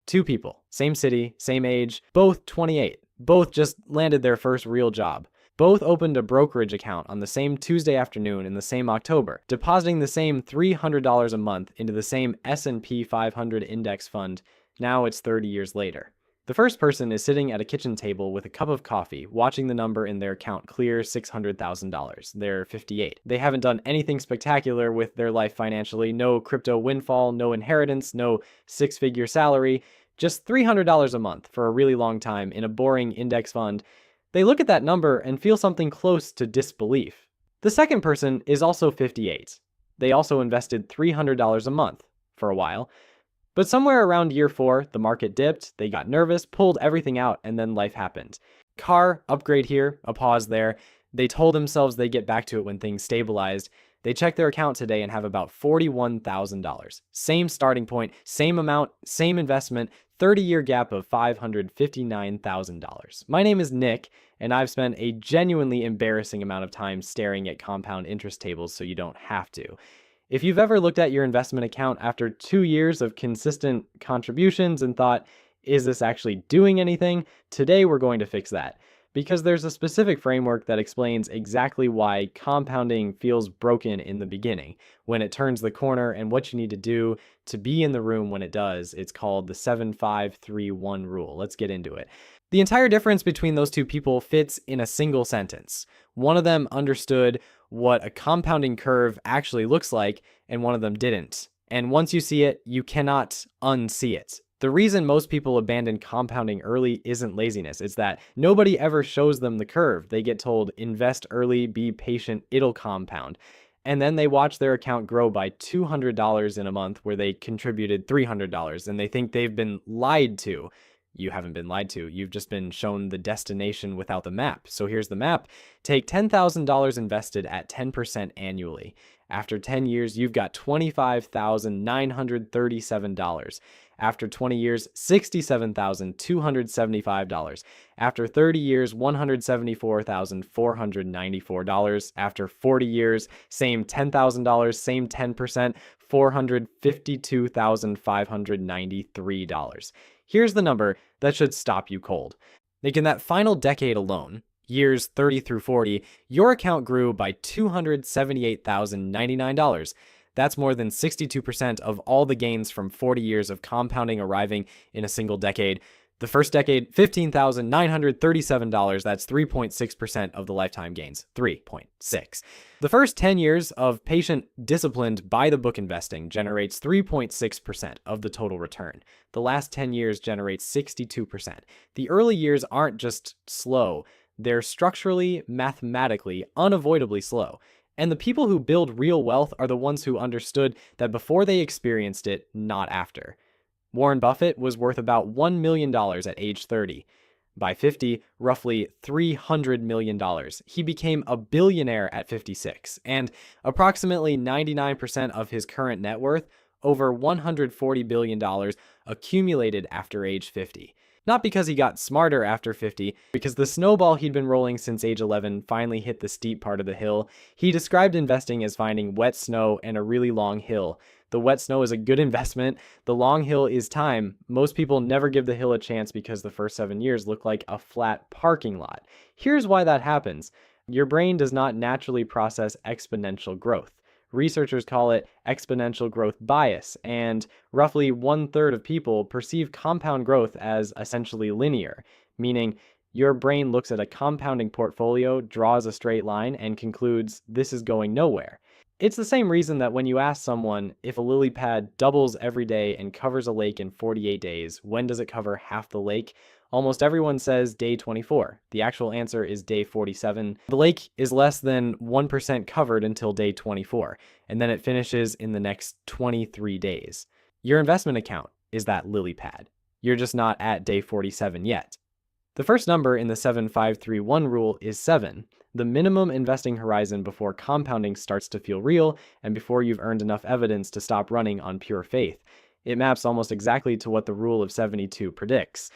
Two people, same city, same age, both 28. Both just landed their first real job. Both opened a brokerage account on the same Tuesday afternoon in the same October, depositing the same $300 a month into the same S&P 500 index fund. Now it's 30 years later. The first person is sitting at a kitchen table with a cup of coffee, watching the number in their account clear $600,000. They're 58. They haven't done anything spectacular with their life financially. No crypto windfall, no inheritance, no six-figure salary. Just $300 a month for a really long time in a boring index fund. They look at that number and feel something close to disbelief. The second person is also 58. They also invested $300 a month for a while. But somewhere around year 4, the market dipped, they got nervous, pulled everything out, and then life happened. Car, upgrade here, a pause there. They told themselves they'd get back to it when things stabilized. They check their account today and have about $41,000. Same starting point, same amount, same investment, 30-year gap of $559,000. My name is Nick, and I've spent a genuinely embarrassing amount of time staring at compound interest tables so you don't have to. If you've ever looked at your investment account after 2 years of consistent contributions and thought, is this actually doing anything? Today we're going to fix that. Because there's a specific framework that explains exactly why compounding feels broken in the beginning, when it turns the corner, and what you need to do to be in the room when it does. It's called the 7-5-3-1 rule. Let's get into it. The entire difference between those two people fits in a single sentence. One of them understood what a compounding curve actually looks like, and one of them didn't. And once you see it, you cannot unsee it. The reason most people abandon compounding early isn't laziness. It's that nobody ever shows them the curve. They get told, invest early, be patient, it'll compound. And then they watch their account grow by $200 in a month where they contributed $300, and they think they've been lied to. You haven't been lied to. You've just been shown the destination without the map. So here's the map. Take $10,000 invested at 10% annually. After 10 years, you've got $25,937. After 20 years, $67,275. After 30 years, $174,494. After 40 years, same $10,000, same 10%, $452,593. Here's the number that should stop you cold. Like in that final decade alone, years 30 through 40, your account grew by $278,099. That's more than 62% of all the gains from 40 years of compounding arriving in a single decade. The first decade, $15,937. That's 3.6% of the lifetime gains. 3.6. The first 10 years of patient, disciplined, by-the-book investing generates 3.6% of the total return. The last 10 years generates 62%. The early years aren't just slow. They're structurally, mathematically, unavoidably slow. And the people who build real wealth are the ones who understood that before they experienced it, not after. Warren Buffett was worth about $1 million at age 30. By 50, roughly $300 million. He became a billionaire at 56, and approximately 99% of his current net worth, over $140 billion, accumulated after age 50. Not because he got smarter after 50, because the snowball he'd been rolling since age 11 finally hit the steep part of the hill. He described investing as finding wet snow and a really long hill. The wet snow is a good investment. The long hill is time. Most people never give the hill a chance because the first 7 years look like a flat parking lot. Here's why that happens. Your brain does not naturally process exponential growth. Researchers call it exponential growth bias, and roughly 1/3 of people perceive compound growth as essentially linear, meaning your brain looks at a compounding portfolio, draws a straight line, and concludes this is going nowhere. It's the same reason that when you ask someone if a lily pad doubles every day and covers a lake in 48 days, when does it cover half the lake? Almost everyone says day 24. The actual answer is day 47. The lake is less than 1% covered until day 24, and then it finishes in the next 23 days. Your investment account is that lily pad. You're just not at day 47 yet. The first number in the 7-5-3-1 rule is 7, the minimum investing horizon before compounding starts to feel real and before you've earned enough evidence to stop running on pure faith. It maps almost exactly to what the rule of 72 predicts.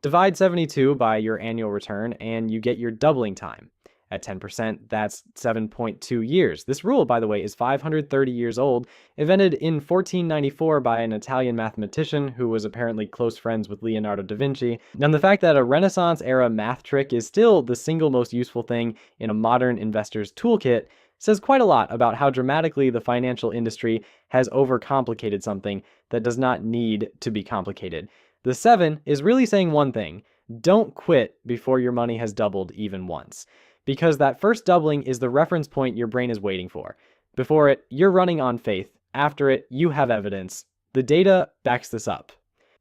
Divide 72 by your annual return and you get your doubling time. At 10%, that's 7.2 years. This rule, by the way, is 530 years old, invented in 1494 by an Italian mathematician who was apparently close friends with Leonardo da Vinci. And the fact that a Renaissance-era math trick is still the single most useful thing in a modern investor's toolkit says quite a lot about how dramatically the financial industry has overcomplicated something that does not need to be complicated. The 7 is really saying one thing: don't quit before your money has doubled even once. Because that first doubling is the reference point your brain is waiting for. Before it, you're running on faith. After it, you have evidence. The data backs this up.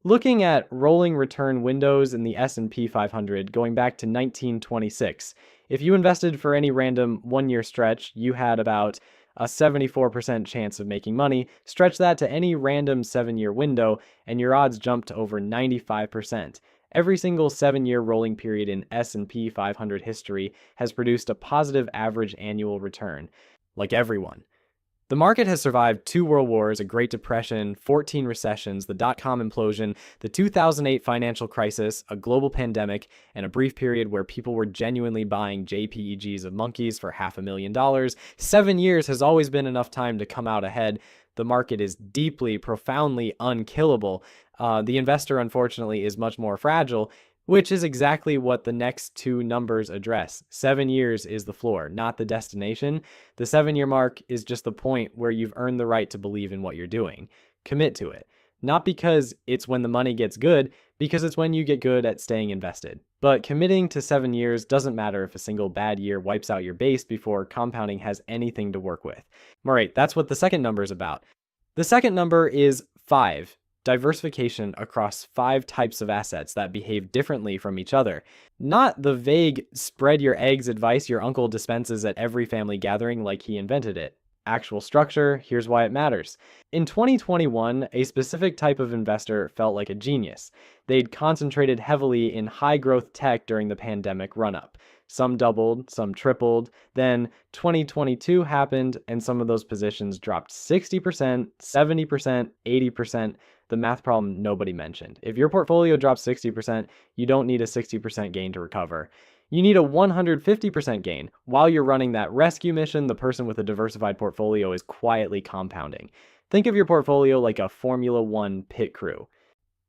Looking at rolling return windows in the S&P 500 going back to 1926, if you invested for any random one-year stretch, you had about a 74% chance of making money. Stretch that to any random 7-year window, and your odds jump to over 95%. Every single 7-year rolling period in S&P 500 history has produced a positive average annual return, like everyone. The market has survived 2 world wars, a Great Depression, 14 recessions, the dot-com implosion, the 2008 financial crisis, a global pandemic, and a brief period where people were genuinely buying JPEGs of monkeys for $500,000. 7 years has always been enough time to come out ahead. The market is deeply, profoundly unkillable. The investor, unfortunately, is much more fragile, which is exactly what the next 2 numbers address. 7 years is the floor, not the destination. The 7-year mark is just the point where you've earned the right to believe in what you're doing. Commit to it. Not because it's when the money gets good, because it's when you get good at staying invested. But committing to 7 years doesn't matter if a single bad year wipes out your base before compounding has anything to work with. All right, that's what the second number is about. The second number is 5. Diversification across 5 types of assets that behave differently from each other. Not the vague spread your eggs advice your uncle dispenses at every family gathering like he invented it. Actual structure, here's why it matters. In 2021, a specific type of investor felt like a genius. They'd concentrated heavily in high-growth tech during the pandemic run-up. Some doubled, some tripled. Then 2022 happened, and some of those positions dropped 60%, 70%, 80%. The math problem nobody mentioned. If your portfolio drops 60%, you don't need a 60% gain to recover. You need a 150% gain. While you're running that rescue mission, the person with a diversified portfolio is quietly compounding. Think of your portfolio like a Formula One pit crew.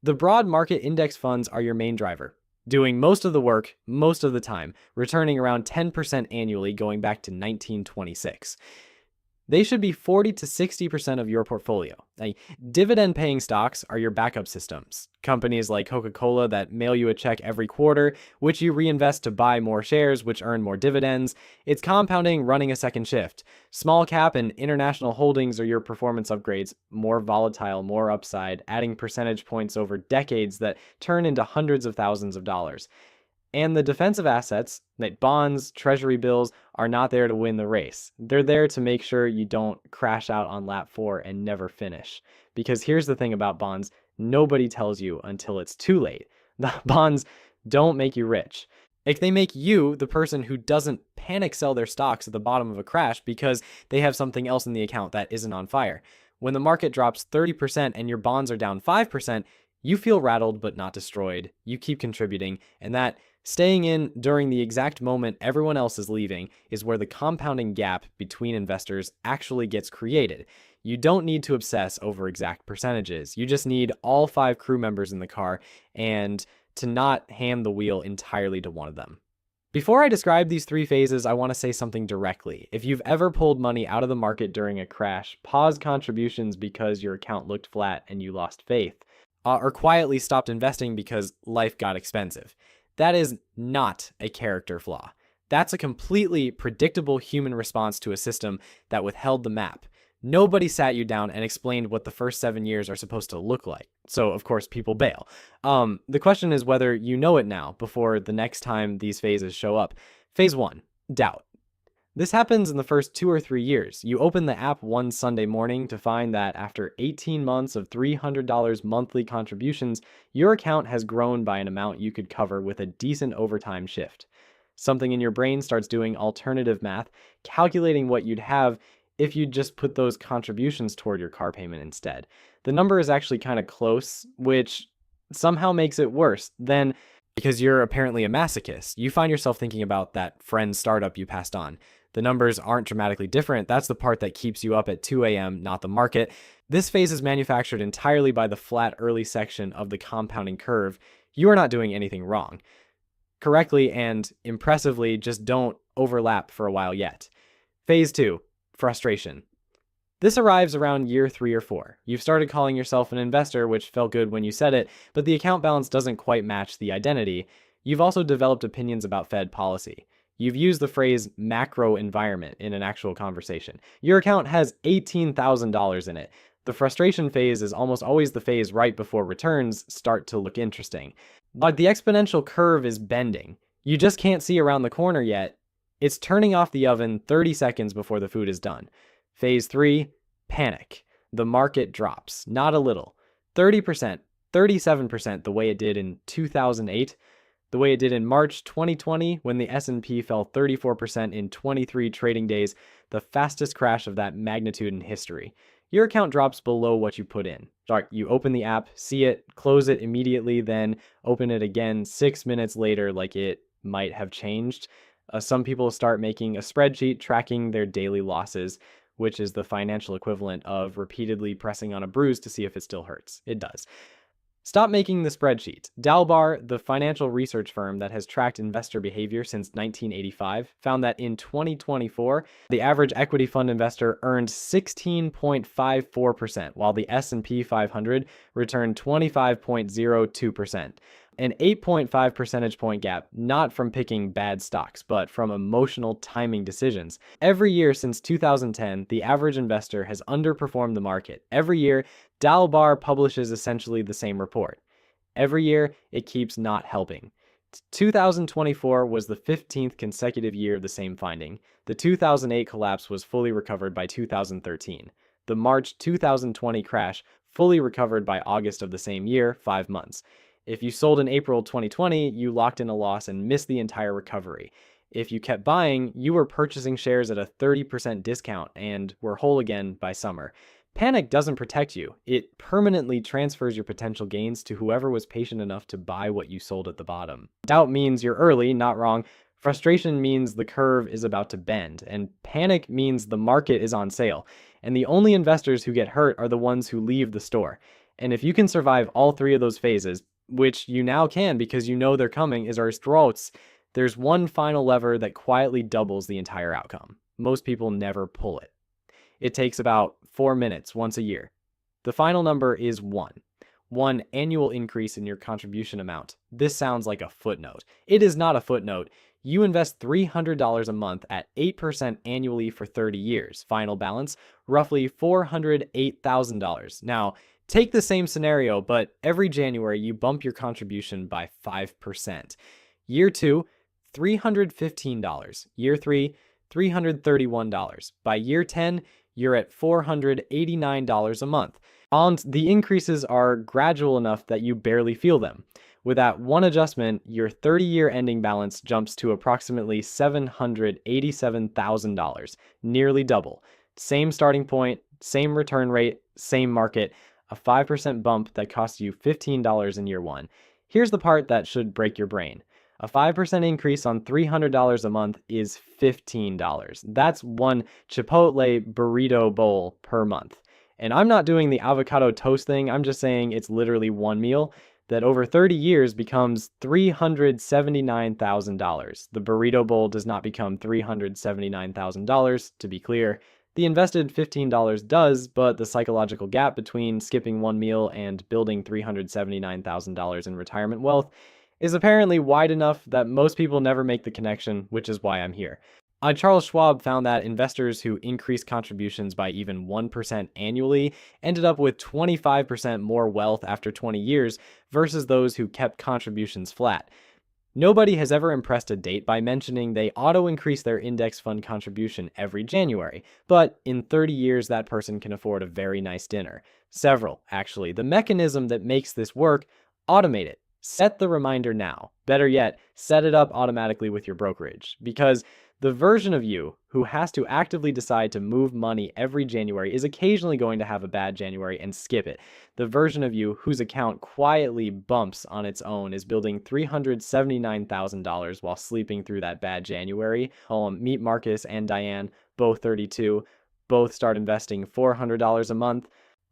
The broad market index funds are your main driver, doing most of the work, most of the time, returning around 10% annually going back to 1926. They should be 40 to 60% of your portfolio. Now, dividend-paying stocks are your backup systems. Companies like Coca-Cola that mail you a check every quarter, which you reinvest to buy more shares, which earn more dividends. It's compounding running a second shift. Small cap and international holdings are your performance upgrades, more volatile, more upside, adding percentage points over decades that turn into hundreds of thousands of dollars. And the defensive assets, like bonds, treasury bills, are not there to win the race. They're there to make sure you don't crash out on lap 4 and never finish. Because here's the thing about bonds, nobody tells you until it's too late. The bonds don't make you rich. If they make you the person who doesn't panic sell their stocks at the bottom of a crash because they have something else in the account that isn't on fire. When the market drops 30% and your bonds are down 5%, you feel rattled but not destroyed. You keep contributing, and that staying in during the exact moment everyone else is leaving is where the compounding gap between investors actually gets created. You don't need to obsess over exact percentages. You just need all 5 crew members in the car and to not hand the wheel entirely to one of them. Before I describe these 3 phases, I want to say something directly. If you've ever pulled money out of the market during a crash, paused contributions because your account looked flat and you lost faith, or quietly stopped investing because life got expensive, that is not a character flaw. That's a completely predictable human response to a system that withheld the map. Nobody sat you down and explained what the first 7 years are supposed to look like. So, of course, people bail. The question is whether you know it now before the next time these phases show up. Phase 1, doubt. This happens in the first 2 or 3 years. You open the app one Sunday morning to find that after 18 months of $300 monthly contributions, your account has grown by an amount you could cover with a decent overtime shift. Something in your brain starts doing alternative math, calculating what you'd have if you just put those contributions toward your car payment instead. The number is actually kind of close, which somehow makes it worse. Then because you're apparently a masochist. You find yourself thinking about that friend startup you passed on. The numbers aren't dramatically different. That's the part that keeps you up at 2 a.m., not the market. This phase is manufactured entirely by the flat early section of the compounding curve. You are not doing anything wrong. Correctly and impressively, just don't overlap for a while yet. Phase 2, frustration. This arrives around year 3 or 4. You've started calling yourself an investor, which felt good when you said it, but the account balance doesn't quite match the identity. You've also developed opinions about Fed policy. You've used the phrase macro environment in an actual conversation. Your account has $18,000 in it. The frustration phase is almost always the phase right before returns start to look interesting. But the exponential curve is bending. You just can't see around the corner yet. It's turning off the oven 30 seconds before the food is done. Phase 3, panic. The market drops, not a little. 30%, 37% the way it did in 2008, the way it did in March 2020 when the S&P fell 34% in 23 trading days, the fastest crash of that magnitude in history. Your account drops below what you put in. You open the app, see it, close it immediately, then open it again 6 minutes later like it might have changed. Some people start making a spreadsheet tracking their daily losses, which is the financial equivalent of repeatedly pressing on a bruise to see if it still hurts. It does. Stop making the spreadsheet. Dalbar, the financial research firm that has tracked investor behavior since 1985, found that in 2024, the average equity fund investor earned 16.54%, while the S&P 500 returned 25.02%. An 8.5 percentage point gap, not from picking bad stocks, but from emotional timing decisions. Every year since 2010, the average investor has underperformed the market. Every year, Dalbar publishes essentially the same report. Every year, it keeps not helping. 2024 was the 15th consecutive year of the same finding. The 2008 collapse was fully recovered by 2013. The March 2020 crash fully recovered by August of the same year, 5 months. If you sold in April 2020, you locked in a loss and missed the entire recovery. If you kept buying, you were purchasing shares at a 30% discount and were whole again by summer. Panic doesn't protect you. It permanently transfers your potential gains to whoever was patient enough to buy what you sold at the bottom. Doubt means you're early, not wrong. Frustration means the curve is about to bend. And panic means the market is on sale. And the only investors who get hurt are the ones who leave the store. And if you can survive all 3 of those phases, which you now can because you know they're coming, is our throats, there's one final lever that quietly doubles the entire outcome. Most people never pull it. It takes about 4 minutes once a year. The final number is 1. 1 annual increase in your contribution amount. This sounds like a footnote. It is not a footnote. You invest $300 a month at 8% annually for 30 years. Final balance, roughly $408,000. Now, take the same scenario, but every January you bump your contribution by 5%. Year 2, $315. Year 3, $331. By year 10, you're at $489 a month. And the increases are gradual enough that you barely feel them. With that one adjustment, your 30-year ending balance jumps to approximately $787,000, nearly double. Same starting point, same return rate, same market. A 5% bump that costs you $15 in year 1. Here's the part that should break your brain. A 5% increase on $300 a month is $15. That's one Chipotle burrito bowl per month. And I'm not doing the avocado toast thing. I'm just saying it's literally one meal that over 30 years becomes $379,000. The burrito bowl does not become $379,000, to be clear. The invested $15 does, but the psychological gap between skipping one meal and building $379,000 in retirement wealth is apparently wide enough that most people never make the connection, which is why I'm here. Charles Schwab found that investors who increased contributions by even 1% annually ended up with 25% more wealth after 20 years versus those who kept contributions flat. Nobody has ever impressed a date by mentioning they auto-increase their index fund contribution every January, but in 30 years that person can afford a very nice dinner. Several, actually. The mechanism that makes this work, automate it. Set the reminder now. Better yet, set it up automatically with your brokerage. Because The version of you who has to actively decide to move money every January is occasionally going to have a bad January and skip it. The version of you whose account quietly bumps on its own is building $379,000 while sleeping through that bad January. Meet Marcus and Diane, both 32, both start investing $400 a month.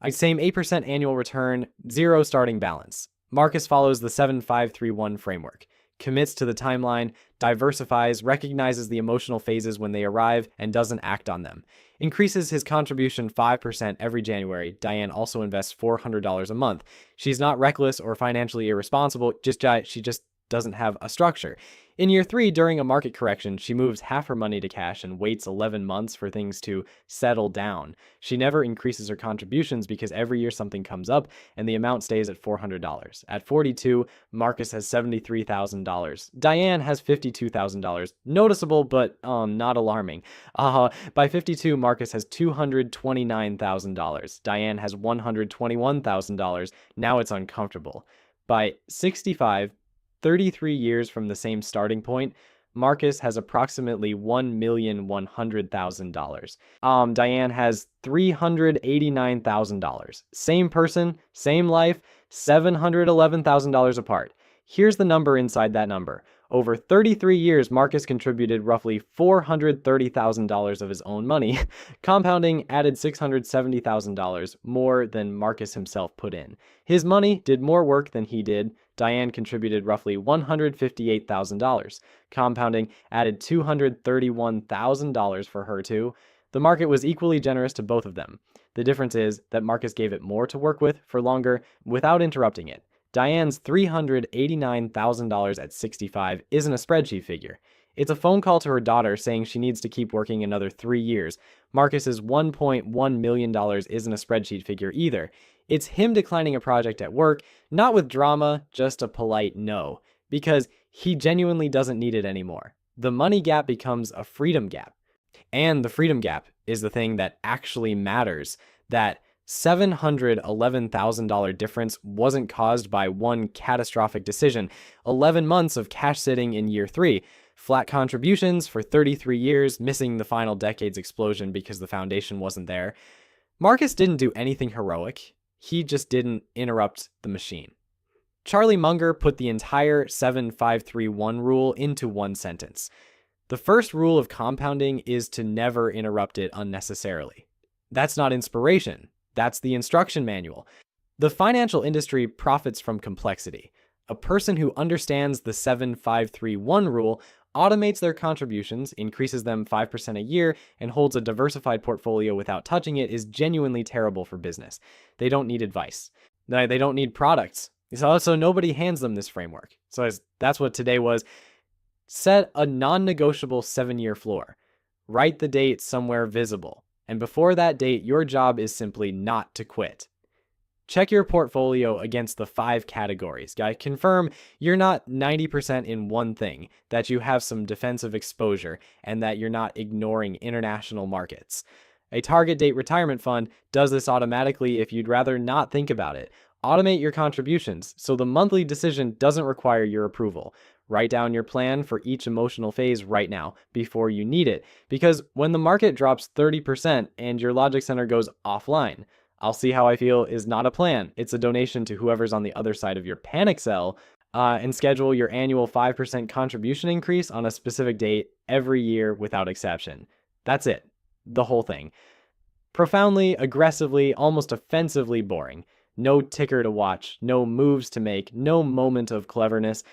Same 8% annual return, zero starting balance. Marcus follows the 7531 framework. Commits to the timeline, diversifies, recognizes the emotional phases when they arrive, and doesn't act on them. Increases his contribution 5% every January. Diane also invests $400 a month. She's not reckless or financially irresponsible, she just doesn't have a structure. In year 3, during a market correction, she moves half her money to cash and waits 11 months for things to settle down. She never increases her contributions because every year something comes up and the amount stays at $400. At 42, Marcus has $73,000. Diane has $52,000. Noticeable, but not alarming. By 52, Marcus has $229,000. Diane has $121,000. Now it's uncomfortable. By 65, 33 years from the same starting point, Marcus has approximately $1,100,000. Diane has $389,000. Same person, same life, $711,000 apart. Here's the number inside that number. Over 33 years, Marcus contributed roughly $430,000 of his own money. Compounding added $670,000 more than Marcus himself put in. His money did more work than he did. Diane contributed roughly $158,000. Compounding added $231,000 for her too. The market was equally generous to both of them. The difference is that Marcus gave it more to work with for longer without interrupting it. Diane's $389,000 at 65 isn't a spreadsheet figure. It's a phone call to her daughter saying she needs to keep working another 3 years. Marcus's $1.1 million isn't a spreadsheet figure either. It's him declining a project at work, not with drama, just a polite no, because he genuinely doesn't need it anymore. The money gap becomes a freedom gap. And the freedom gap is the thing that actually matters. That $711,000 difference wasn't caused by one catastrophic decision. 11 months of cash sitting in year 3. Flat contributions for 33 years, missing the final decade's explosion because the foundation wasn't there. Marcus didn't do anything heroic. He just didn't interrupt the machine. Charlie Munger put the entire 7531 rule into one sentence. The first rule of compounding is to never interrupt it unnecessarily. That's not inspiration. That's the instruction manual. The financial industry profits from complexity. A person who understands the 7531 rule automates their contributions, increases them 5% a year, and holds a diversified portfolio without touching it is genuinely terrible for business. They don't need advice. They don't need products. So nobody hands them this framework. So that's what today was. Set a non-negotiable 7-year floor. Write the date somewhere visible. And before that date, your job is simply not to quit. Check your portfolio against the 5 categories. Confirm you're not 90% in one thing, that you have some defensive exposure, and that you're not ignoring international markets. A target date retirement fund does this automatically if you'd rather not think about it. Automate your contributions so the monthly decision doesn't require your approval. Write down your plan for each emotional phase right now before you need it. Because when the market drops 30% and your logic center goes offline, I'll see how I feel is not a plan. It's a donation to whoever's on the other side of your panic cell, and schedule your annual 5% contribution increase on a specific date every year without exception. That's it. The whole thing. Profoundly, aggressively, almost offensively boring. No ticker to watch, no moves to make, no moment of cleverness.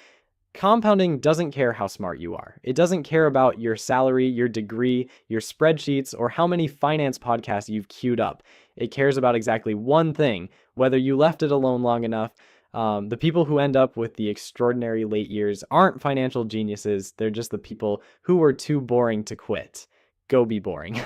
Compounding doesn't care how smart you are. It doesn't care about your salary, your degree, your spreadsheets, or how many finance podcasts you've queued up. It cares about exactly one thing, whether you left it alone long enough. The people who end up with the extraordinary late years aren't financial geniuses. They're just the people who were too boring to quit. Go be boring.